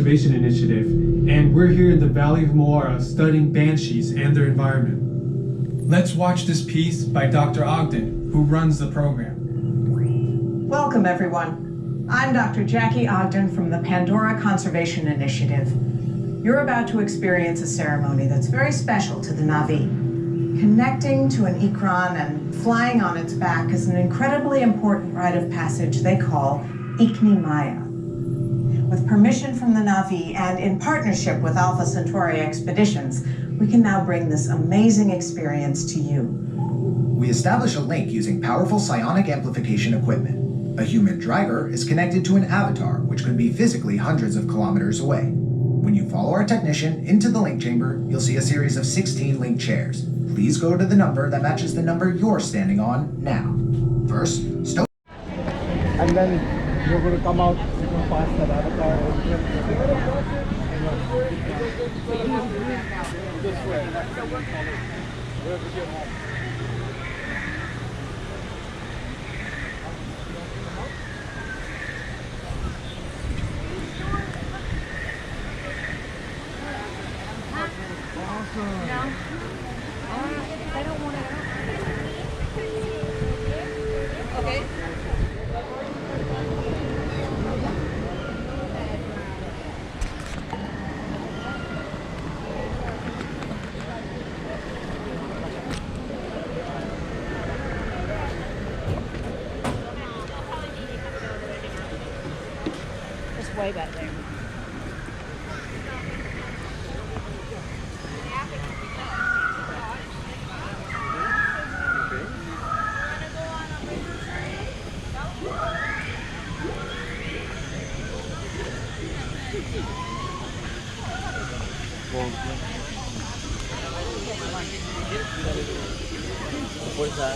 Conservation Initiative, and we're here in the Valley of Moara studying banshees and their environment. Let's watch this piece by Dr. Ogden, who runs the program. Welcome, everyone. I'm Dr. Jackie Ogden from the Pandora Conservation Initiative. You're about to experience a ceremony that's very special to the Na'vi. Connecting to an ikran and flying on its back is an incredibly important rite of passage they call Ikni Maya. With permission from the Na'vi and in partnership with Alpha Centauri Expeditions, we can now bring this amazing experience to you. We establish a link using powerful psionic amplification equipment. A human driver is connected to an avatar, which could be physically hundreds of kilometers away. When you follow our technician into the link chamber, you'll see a series of 16 link chairs. Please go to the number that matches the number you're standing on now. First, stop. And then you're going to come out past that avatar. This way. No. I don't want to. Okay. Just way back there. Fuerza.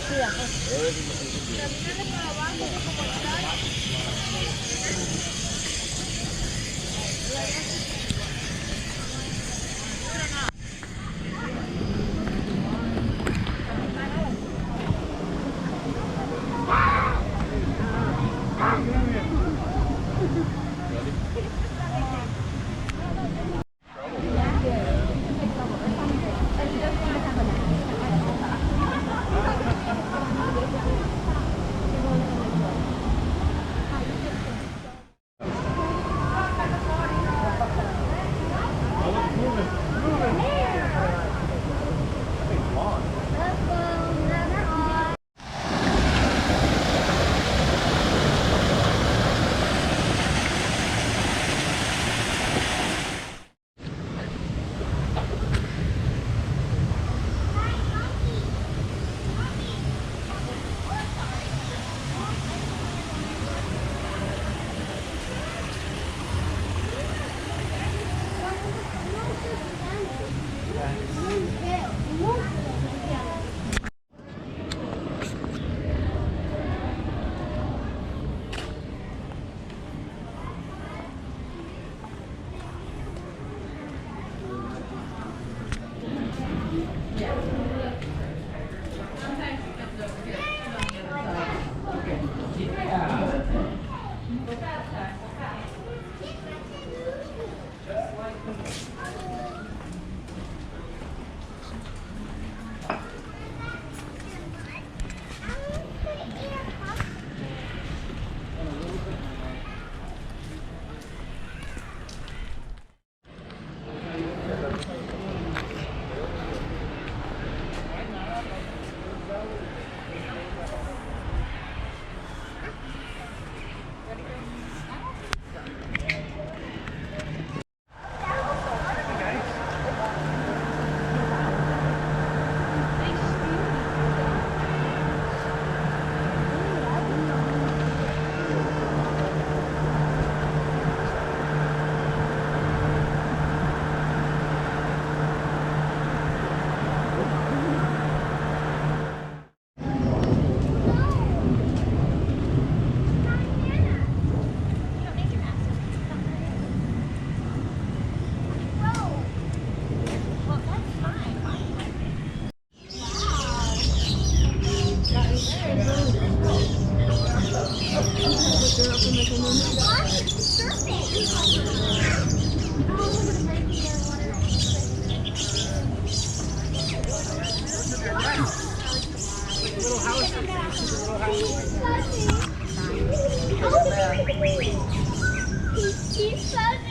He's funny.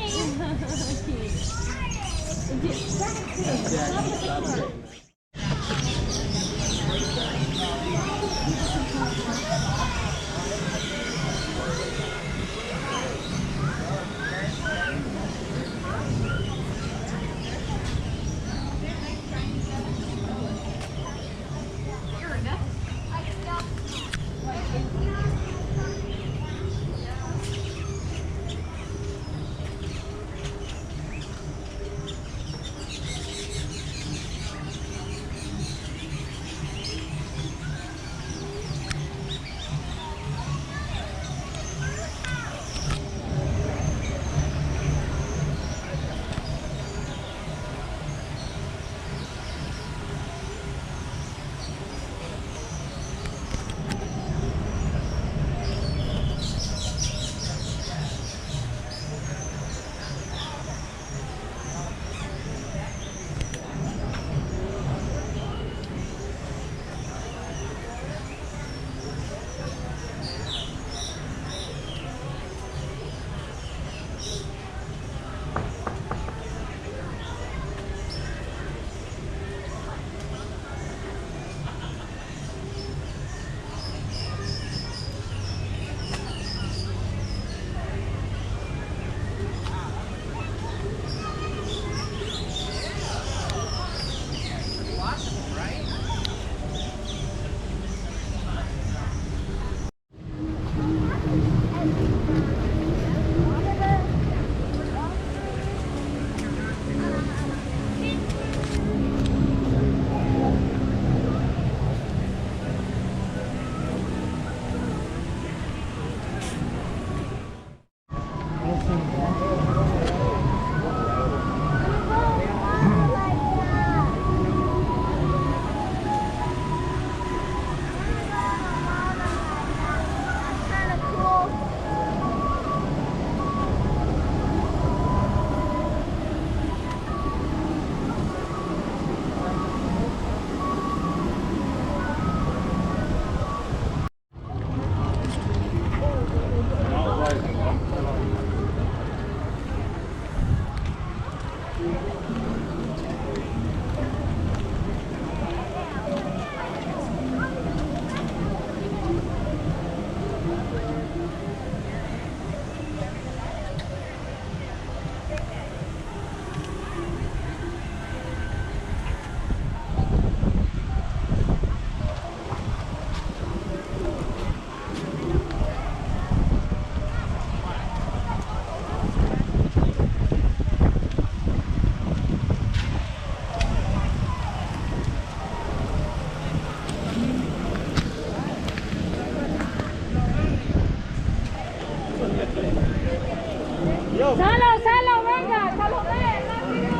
Salo, Salo, venga, Salomé, rápido.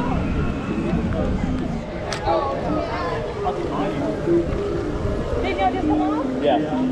Did you just come on? Yeah.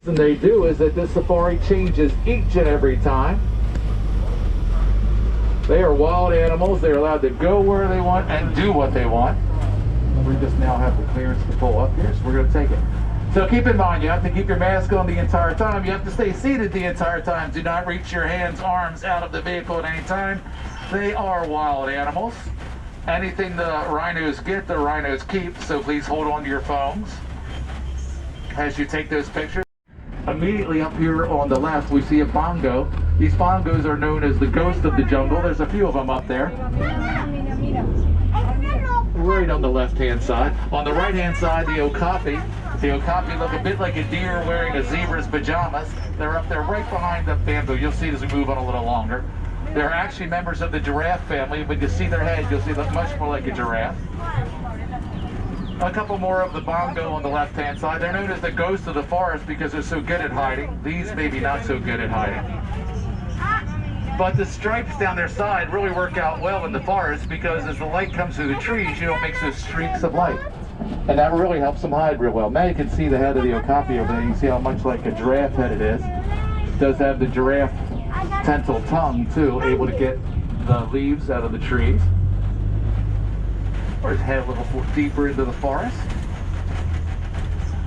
And they do is that this safari changes each and every time. They are wild animals. They're allowed to go where they want and do what they want. And we just now have the clearance to pull up here, so we're going to take it. So keep in mind, you have to keep your mask on the entire time. You have to stay seated the entire time. Do not reach your hands, arms out of the vehicle at any time. They are wild animals. Anything the rhinos get, the rhinos keep, so please hold on to your phones. as you take those pictures. Immediately up here on the left, we see a bongo. These bongos are known as the ghost of the jungle. There's a few of them up there. Right on the left-hand side. On the right-hand side, the okapi. The okapi look a bit like a deer wearing a zebra's pajamas. They're up there right behind the bamboo. You'll see it as we move on a little longer. They're actually members of the giraffe family. When you see their head, you'll see they look much more like a giraffe. A couple more of the bongo on the left-hand side. They're known as the ghosts of the forest because they're so good at hiding. These maybe not so good at hiding. But the stripes down their side really work out well in the forest because as the light comes through the trees, you don't make those streaks of light. And that really helps them hide real well. Now you can see the head of the okapi over there. You can see how much like a giraffe head it is. It does have the giraffe tensile tongue too, able to get the leaves out of the trees. Or his head a little deeper into the forest.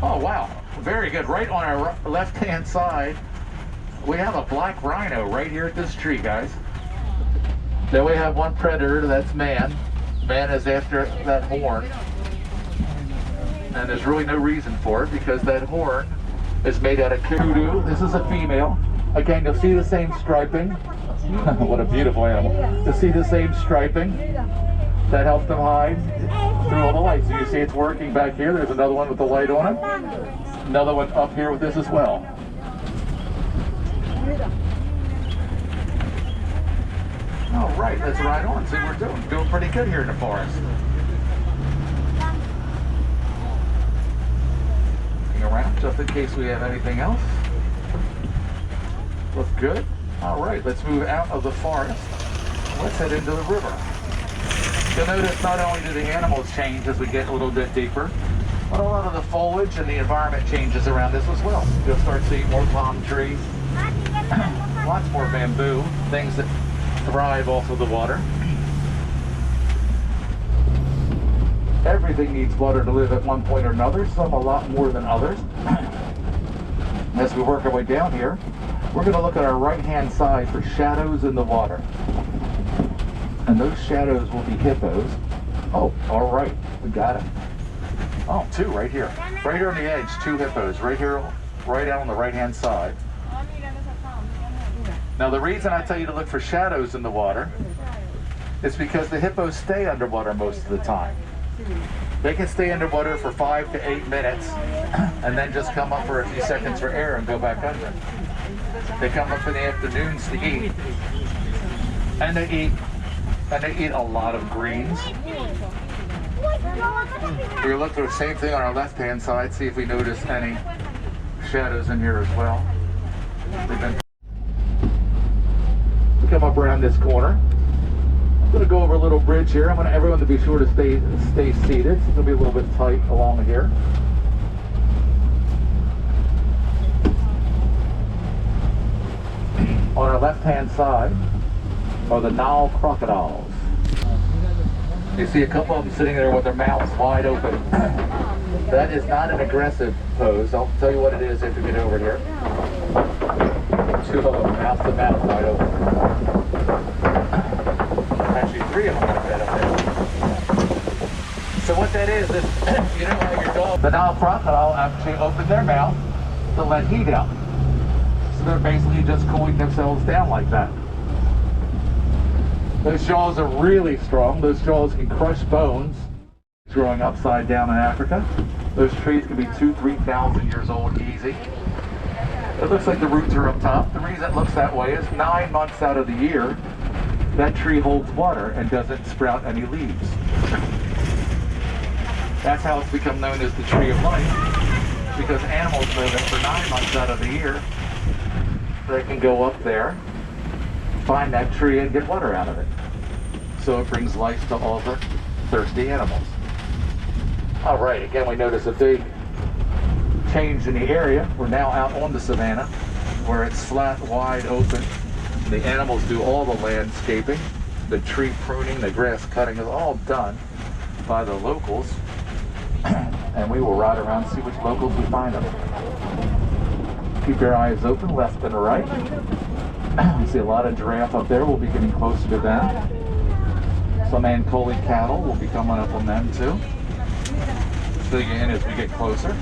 Oh wow, very good. Right on our left-hand side, we have a black rhino right here at this tree, guys. Then we have one predator, that's man. Man is after that horn. And there's really no reason for it because that horn is made out of kudu. This is a female. Again, you'll see the same striping. What a beautiful animal. You'll see the same striping. That helps them hide through all the lights. So you see it's working back here. There's another one with the light on it. Another one up here with this as well. All right, let's ride on. See what we're doing. Doing pretty good here in the forest. Looking around just in case we have anything else. Look good. All right, let's move out of the forest. Let's head into the river. You'll notice not only do the animals change as we get a little bit deeper, but a lot of the foliage and the environment changes around this as well. You'll start seeing more palm trees, lots more bamboo, things that thrive off of the water. Everything needs water to live at one point or another, some a lot more than others. As we work our way down here, we're going to look at our right-hand side for shadows in the water. And those shadows will be hippos. Oh, all right, we got them. Oh, two right here. Right here on the edge, two hippos. Right here, right out on the right-hand side. Now, the reason I tell you to look for shadows in the water is because the hippos stay underwater most of the time. They can stay underwater for 5 to 8 minutes and then just come up for a few seconds for air and go back under. They come up in the afternoons to eat. And they eat a lot of greens. We're looking at the same thing on our left-hand side, see if we notice any shadows in here as well. We come up around this corner. I'm going to go over a little bridge here. I want everyone to be sure to stay seated. It's going to be a little bit tight along here. On our left-hand side are the Nile Crocodiles. You see a couple of them sitting there with their mouths wide open. That is not an aggressive pose. I'll tell you what it is if you get over here. Two of them, mouth to mouth, wide open. Actually, three of them like that up there. So what that is you know how your dog, the Nile crocodile actually opened their mouth to let heat out. So they're basically just cooling themselves down like that. Those jaws are really strong. Those jaws can crush bones. Growing upside down in Africa. Those trees can be 2,000–3,000 years old easy. It looks like the roots are up top. The reason it looks that way is 9 months out of the year, that tree holds water and doesn't sprout any leaves. That's how it's become known as the tree of life, because animals know that for 9 months out of the year, they can go up there, find that tree and get water out of it. So it brings life to all the thirsty animals. All right, again, we notice a big change in the area. We're now out on the Savannah, where it's flat, wide open. The animals do all the landscaping, the tree pruning, the grass cutting is all done by the locals. And we will ride around and see which locals we find them. Keep your eyes open, left and right. You see a lot of giraffe up there. We'll be getting closer to them. Some Ankoli cattle will be coming up on them too. Fill you in as we get closer.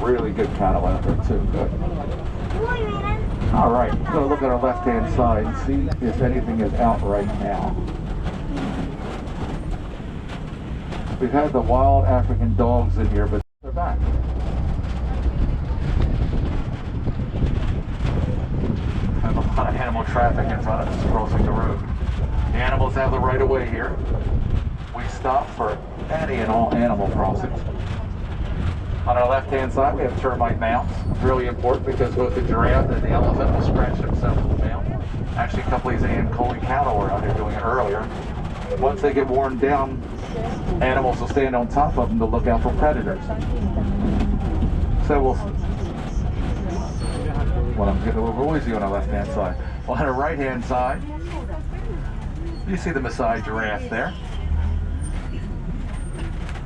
really good cattle out there too. Good. All right, so look at our left-hand side and see if anything is out right now. We've had the wild African dogs in here, but they're back. Have a lot of animal traffic in front of us crossing the road. The animals have the right of way here. We stop for any and all animal crossings. On our left-hand side, we have termite mounds. Really important because both the giraffe and the elephant will scratch themselves in the mound. Actually, a couple of these Angolan cattle were out here doing it earlier. Once they get worn down, animals will stand on top of them to look out for predators. So well, I'm getting a little noisy on our left-hand side. On our right-hand side, you see the Maasai giraffe there.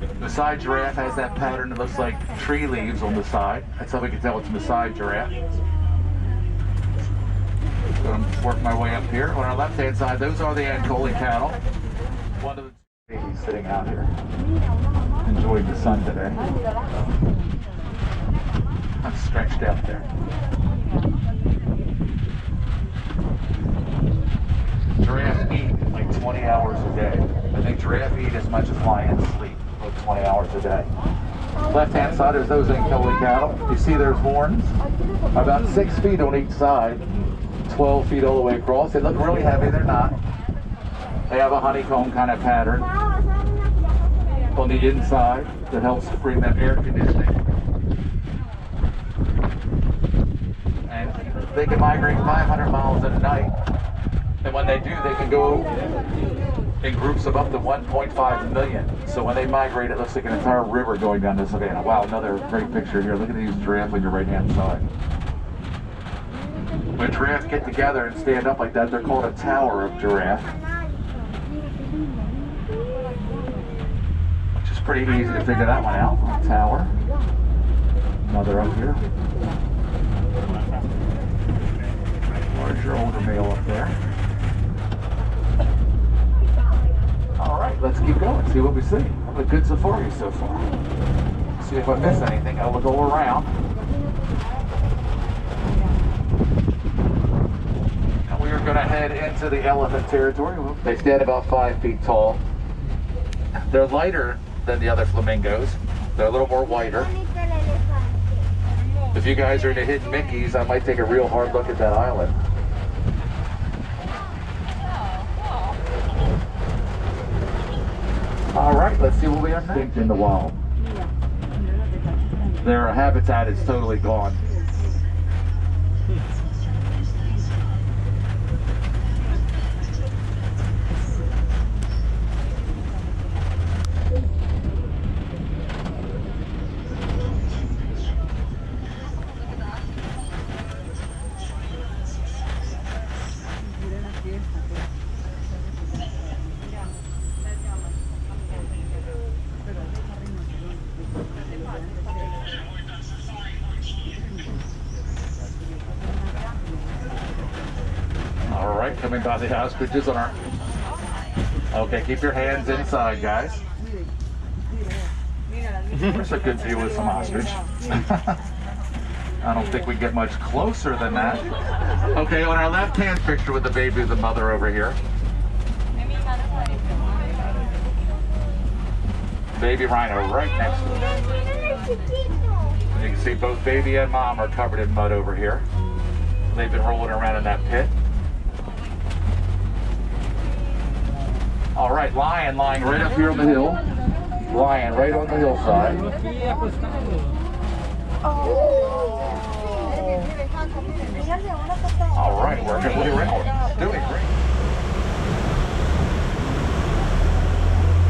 The Maasai giraffe has that pattern that looks like tree leaves on the side. That's how we can tell it's a Maasai giraffe. So I'm working my way up here. On our left-hand side, those are the Angolan cattle. One of the babies sitting out here, enjoying the sun today. I'm stretched out there. Giraffes eat like 20 hours a day. I think giraffes eat as much as lions sleep, like 20 hours a day. Left-hand side is those Angolan cattle. You see there's horns, about 6 feet on each side, 12 feet all the way across. They look really heavy, they're not. They have a honeycomb kind of pattern on the inside that helps to bring them air conditioning. And they can migrate 500 miles in a night. And when they do, they can go in groups of up to 1.5 million. So when they migrate, it looks like an entire river going down the Savannah. Wow, another great picture here. Look at these giraffes on your right-hand side. When giraffes get together and stand up like that, they're called a tower of giraffe. Which is pretty easy to figure that one out. A tower. Another up here. Larger, older male up there. All right, let's keep going, see what we see. Have a good safari so far. See if I miss anything. I will go around. And we are going to head into the elephant territory. They stand about 5 feet tall. They're lighter than the other flamingos. They're a little more whiter. If you guys are into hidden Mickeys, I might take a real hard look at that island. All right, let's see what we have extinct in the wild. Their habitat is totally gone. Coming by the ostriches on our... Okay, keep your hands inside, guys. There's a good view with some ostrich. I don't think we get much closer than that. Okay, on our left-hand picture with the baby of the mother over here. Baby rhino right next to it. And you can see both baby and mom are covered in mud over here. They've been rolling around in that pit. All right, lion lying right up here on the hill. Lion right on the hillside. All right, working really well. Doing great.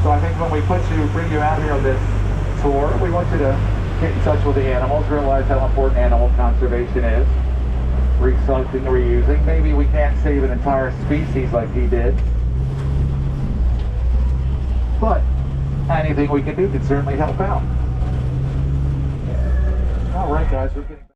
So I think when we bring you out here on this tour, we want you to get in touch with the animals, realize how important animal conservation is. Recycling, reusing. Maybe we can't save an entire species like he did. But anything we can do can certainly help out. All right, guys, we're getting